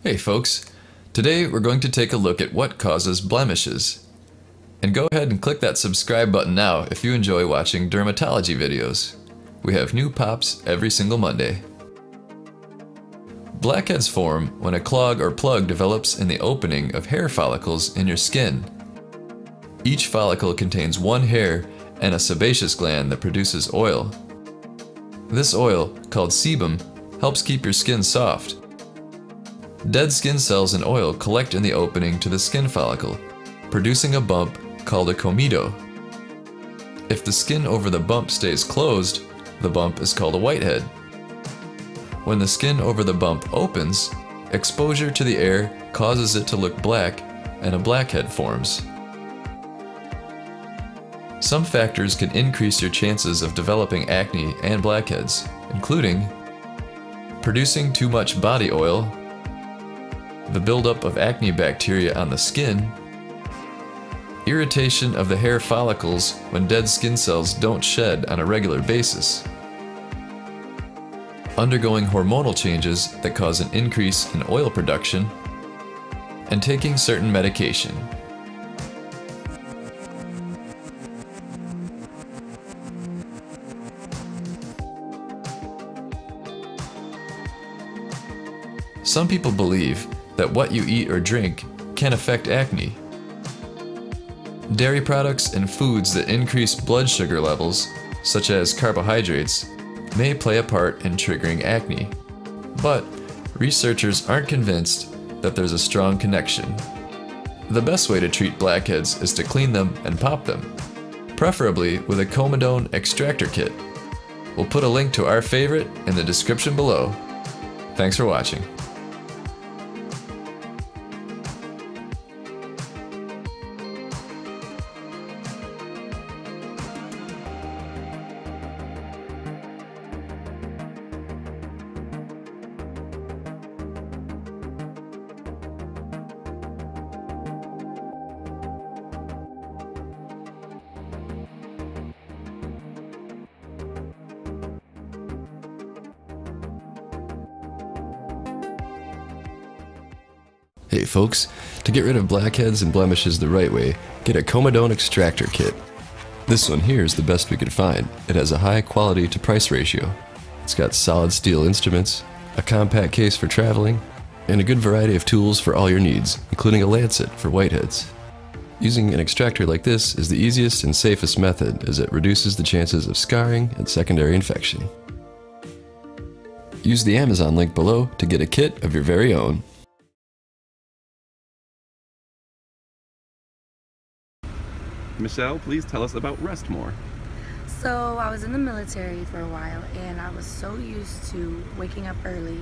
Hey folks, today we're going to take a look at what causes blemishes. And go ahead and click that subscribe button now if you enjoy watching dermatology videos. We have new pops every single Monday. Blackheads form when a clog or plug develops in the opening of hair follicles in your skin. Each follicle contains one hair and a sebaceous gland that produces oil. This oil, called sebum, helps keep your skin soft. Dead skin cells and oil collect in the opening to the skin follicle, producing a bump called a comedo. If the skin over the bump stays closed, the bump is called a whitehead. When the skin over the bump opens, exposure to the air causes it to look black and a blackhead forms. Some factors can increase your chances of developing acne and blackheads, including producing too much body oil, the buildup of acne bacteria on the skin, irritation of the hair follicles when dead skin cells don't shed on a regular basis, undergoing hormonal changes that cause an increase in oil production, and taking certain medication. Some people believe that what you eat or drink can affect acne. Dairy products and foods that increase blood sugar levels, such as carbohydrates, may play a part in triggering acne. But researchers aren't convinced that there's a strong connection. The best way to treat blackheads is to clean them and pop them, preferably with a comedone extractor kit. We'll put a link to our favorite in the description below. Thanks for watching. Hey folks, to get rid of blackheads and blemishes the right way, get a comedone extractor kit. This one here is the best we could find. It has a high quality to price ratio. It's got solid steel instruments, a compact case for traveling, and a good variety of tools for all your needs, including a lancet for whiteheads. Using an extractor like this is the easiest and safest method, as it reduces the chances of scarring and secondary infection. Use the Amazon link below to get a kit of your very own. Michelle, please tell us about Rest More. So I was in the military for a while and I was so used to waking up early,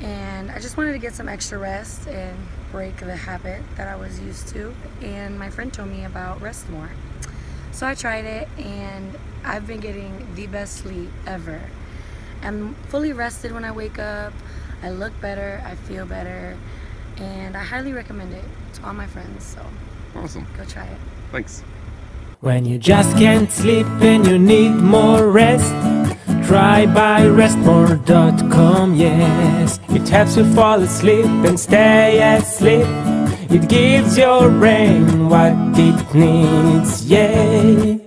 and I just wanted to get some extra rest and break the habit that I was used to, and my friend told me about Rest More. So I tried it and I've been getting the best sleep ever. I'm fully rested when I wake up, I look better, I feel better, and I highly recommend it to all my friends, so Awesome. go try it. Thanks. When you just can't sleep and you need more rest, try buyrestmore.com, yes. It helps you fall asleep and stay asleep. It gives your brain what it needs, yeah.